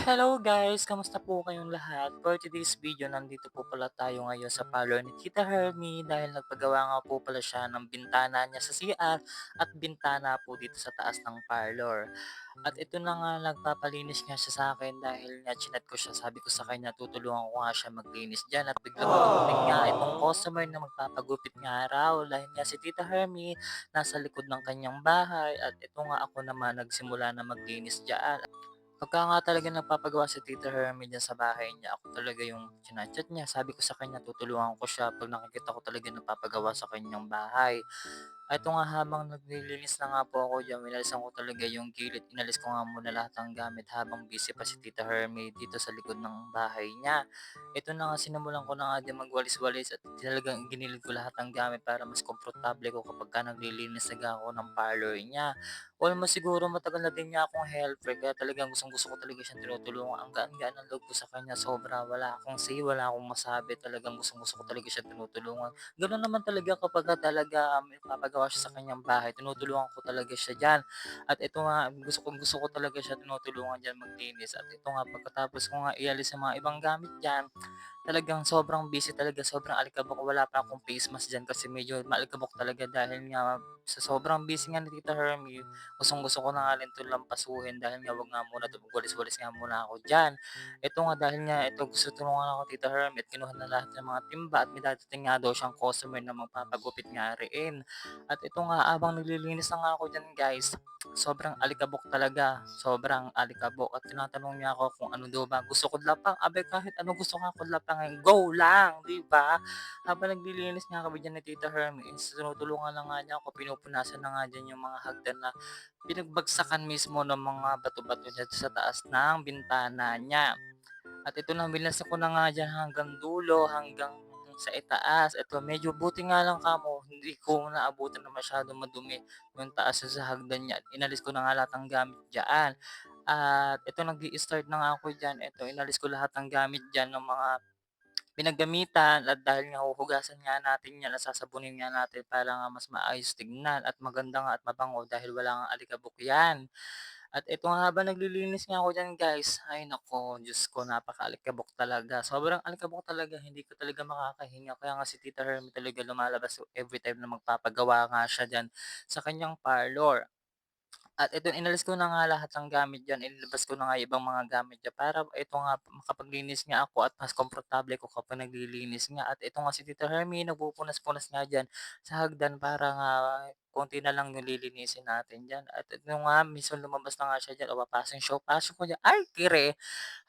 Hello guys! Kamusta po kayong lahat? For today's video, nandito po pala tayo ngayon sa parlor ni Tita Hermie dahil nagpagawa nga po pala siya ng bintana niya sa CR at bintana po dito sa taas ng parlor. At ito na nga, nagpapalinis nga siya sa akin dahil nga chinat ko siya. Sabi ko sa kanya, tutulungan ko nga siya maglinis dyan. At biglang dumating nga itong customer na magpapagupit nga raw. Dahil nga si Tita Hermie nasa likod ng kanyang bahay. At ito nga ako naman nagsimula na maglinis dyan. Pagka nga talaga nagpapagawa si Tita Hermie diyan sa bahay niya, ako talaga yung china-chat niya. Sabi ko sa kanya tutulungan ko siya 'pag nakikita ko talaga nagpapagawa sa kanyang bahay. Eto nga habang naglilinis na nga po ako diyan, winalisan ko talaga yung gilid, inalis ko nga muna lahat ng gamit habang busy pa si Tita Hermie dito sa likod ng bahay niya. Ito na nga, sinimulan ko na nga din magwalis-walis at talagang ginilid ko lahat ng gamit para mas komportable ko kapagka naglilinis na ako ng parlor niya. Almost siguro matagal na din niya akong helper kaya talagang gustong-gusto ko talaga siyang tinutulungan. Ang gaan-gaan ng loob ko sa kanya, sobra, wala akong say, wala akong masabi, talagang gustong-gusto ko talaga siyang tinutulungan. Gano'n naman talaga kapagka talaga, nagpapagawa siya sa kanyang bahay, tinutulungan ko talaga siya diyan. At ito nga, gusto ko talaga siya tinutulungan diyan maglinis. At ito nga, pagkatapos ko nga ialis yung mga ibang gamit diyan, talagang sobrang busy talaga, sobrang alikabok. Wala pa akong face mask diyan kasi medyo maalikabok talaga dahil nga sa sobrang busy nga ni Tita Hermie, gustong-gusto ko na nga rin 'to lampasuhin dahil nga 'wag nga muna 'to, magwalis-walis nga muna ako diyan. Ito nga, dahil nga ito gusto tulungan ako Tita Hermie at kinuha na lahat ng mga timba at may dadating nga daw siyang customer na magpapagupit nga riin. At ito nga, habang naglilinis na nga ako diyan guys, sobrang alikabok talaga, sobrang alikabok at tinatanong niya ako kung ano daw ba gusto kudlapang. Abay, kahit ano gusto nga kudlapangin, go lang, 'di ba? Habang naglilinis nga kami diyan ni Tita Hermie is tinutulungan na nga niya ako, pinupunasan na nga diyan yung mga hagdan na pinagbagsakan mismo ng mga bato-bato niya sa taas ng bintana niya. At ito na, winasan ko na nga diyan hanggang dulo, hanggang sa itaas. Ito, medyo buti nga lang kamo, hindi ko naabutan na masyadong madumi yung taas sa hagdan niya at inalis ko na nga lahat ng gamit diyan. At ito, nag-i-start na nga ako diyan. Ito, inalis ko lahat ng gamit diyan ng mga pinaggamitan at dahil nga huhugasan nga natin 'yan at sasabunin nga natin para nga mas maayos tignan at maganda nga at mabango dahil wala ngang alikabok 'yan. At ito nga, habang naglilinis nga ako diyan guys, ay naku, Diyos ko, napakaalikabok talaga. Sobrang alikabok talaga, hindi ko talaga makakahinga. Kaya nga si Tita Hermie talaga lumalabas everytime na magpapagawa nga siya diyan sa kanyang parlor. At ito, inalis ko na nga lahat ng gamit diyan, inilabas ko na nga yung ibang mga gamit diyan para ito nga makapaglinis nga ako at mas komportable ko kapag naglilinis nga. At ito nga, si Tita Hermie nagpupunas-punas nga diyan sa hagdan para nga konti na lang yung lilinisin natin diyan. At ito nga, minsan lumabas na nga siya diyan o papasok siya, pasok ko diyan, ay kire!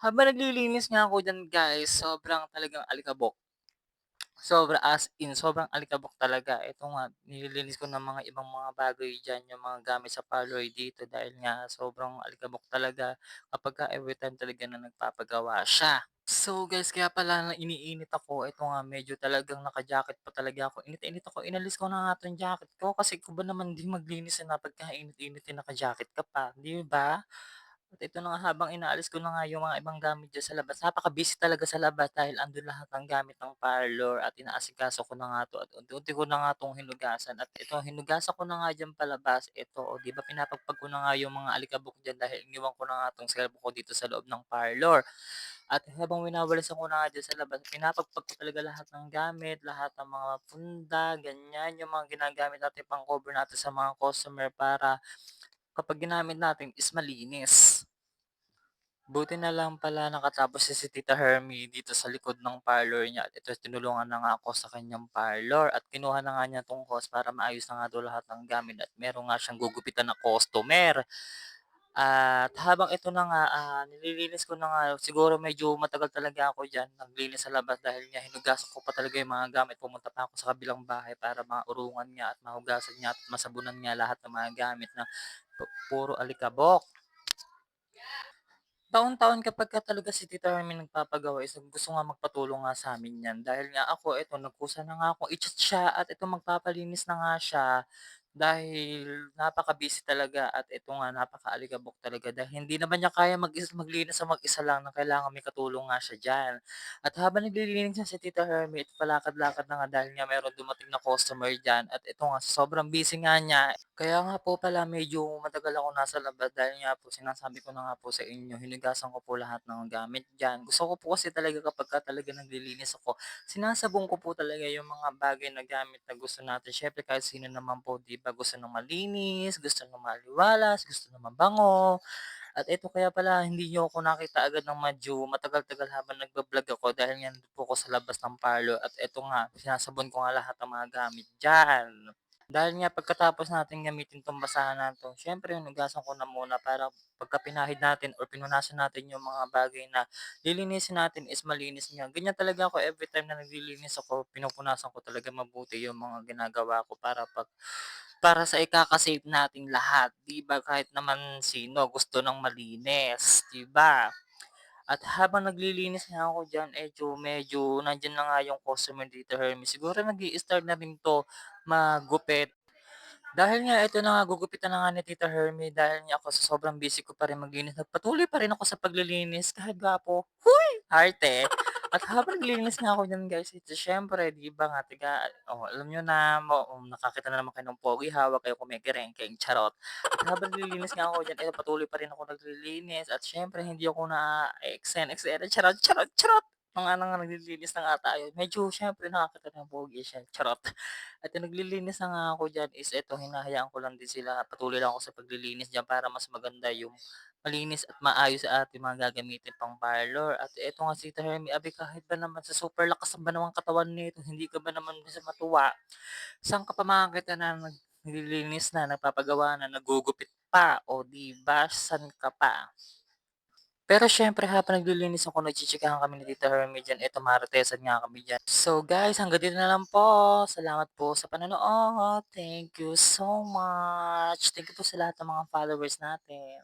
Habang naglilinis nga ako diyan guys, sobrang talagang alikabok. Sobra, as in sobrang alikabok talaga. Ito nga, nililinis ko ng mga ibang mga bagay diyan, yung mga gamit sa parlour dito dahil nga sobrang alikabok talaga kapagka everytime talaga na nagpapagawa siya. So guys, kaya pala na iniinit ako. Ito nga, medyo talagang naka-jacket pa talaga ako. Init na init ako. Inalis ko na nga 'tong jacket ko kasi ko ba naman din maglinis na pagka init-init, eh, naka-jacket ka pa, 'di ba? At ito na nga, habang inaalis ko na nga yung mga ibang gamit diyan sa labas, napaka-busy talaga sa labas dahil andun lahat ng gamit ng parlor at inaasikaso ko na nga 'to at unti-unti ko na nga 'tong hinugasan. At ito, hinugasan ko na nga diyan palabas. Ito, oh, 'di ba pinapagpag ko na nga yung mga alikabok diyan dahil iniwan ko na nga 'tong cellphone ko dito sa loob ng parlor. At habang winawalisan ko na nga diyan sa labas, pinapagpag ko talaga lahat ng gamit, lahat ng mga punda, ganyan, yung mga ginagamit natin pang-cover natin sa mga customer para kapag ginamit natin is malinis. Buti na lang pala nakatapos si Tita Hermie dito sa likod ng parlor niya at ito, tinulungan na nga ako sa kanyang parlor at kinuha na nga niya 'tong hose para maayos na nga daw lahat ng gamit at meron nga siyang gugupitan na customer. At habang ito na nga, nililinis ko na nga, siguro medyo matagal talaga ako diyan naglinis sa labas dahil nga hinugasan ko pa talaga yung mga gamit. Pumunta pa ako sa kabilang bahay para maurungan niya at mahugasan niya at masabunan niya lahat ng mga gamit na puro alikabok. Taon-taon kapagka talaga si Tita Hermie nagpapagawa is gusto nga magpatulong nga sa'min 'yan dahil nga ako eto, nagkusa na nga akong i-chat siya at ito, magpapalinis na nga siya. Dahil napaka-busy talaga at ito nga napaka-alikabok talaga dahil hindi naman niya kaya maglinis sa mag-isa lang na kailangan may katulong nga siya diyan. At habang naglilinis nga si Tita Hermie, palakad-lakad na nga dahil nga meron dumating na customer diyan at ito nga sobrang busy nga niya. Kaya nga po pala medyo matagal ako nasa labas dahil nga po sinasabi ko na nga po sa inyo, hinugasan ko po lahat ng gamit diyan. Gusto ko po kasi talaga kapagka talaga naglilinis ako, sinasabong ko po talaga yung mga bagay na gamit na gusto natin. Siyempre kahit sino naman po 'di ba gusto ng malinis, gusto ng maliwalas, gusto ng mabango. At ito kaya pala hindi niyo ako nakita agad ng medyo matagal-tagal habang nagba-vlog ako dahil nga nandun po ako sa labas ng parlour at eto nga sinasabon ko nga lahat ng mga gamit diyan. Dahil nga pagkatapos natin gamitin 'tong basahan na 'to, siyempre hinugasan ko na muna para pagka pinahid natin or pinunasan natin yung mga bagay na lilinisin natin is malinis nga. Ganyan talaga ako everytime na naglilinis ako, pinupunasan ko talaga mabuti yung mga ginagawa ko para sa ikaka-save nating lahat, 'di ba? Kahit naman sino gusto ng malinis, 'di ba? At habang naglilinis nga ako diyan, medyo nandiyan na nga yung customer dito, Hermes. Siguro nag-i-start na rin 'to maggupit. Dahil nga ito na nga, gugupitan na nga ni Tita Hermie dahil nga ako sa sobrang busy ko pa rin maglinis, nagpatuloy pa rin ako sa paglilinis kahit gwapo. Huy! Arte. At habang naglilinis nga ako diyan guys, siyempre 'di ba nga alam niyo na nakakita na naman kayo ng pogi, hawak kayo kumikiringking, charot. At habang naglilinis nga ako diyan, patuloy pa rin ako naglilinis at siyempre hindi ako na-eksena-eksena, charot, charot, charot! Na nga naglilinis na nga tayo, medyo siyempre nakakita ng pogi siya, charot. At yung naglilinis na nga ako diyan is eto hinahayaan ko lang din sila, patuloy lang ako sa paglilinis diyan para mas maganda yung malinis at maayos sa ating mga gagamitin pang parlor. At eto nga si Tita Hermie, abi kahit ba naman sa super lakas ba naman katawan nito, hindi ka ba naman sa matuwa? Saan ka pa makakita na naglilinis na, nagpapagawa na, nagugupit pa, o 'di ba, saan ka pa? Pero siyempre habang naglilinis ako nagchichikahan kami ni Tita Hermie diyan, eto maritesan nga kami diyan. So guys, hanggang dito na lang po. Salamat po sa panonood. Thank you so much. Thank you po sa lahat ng mga followers natin.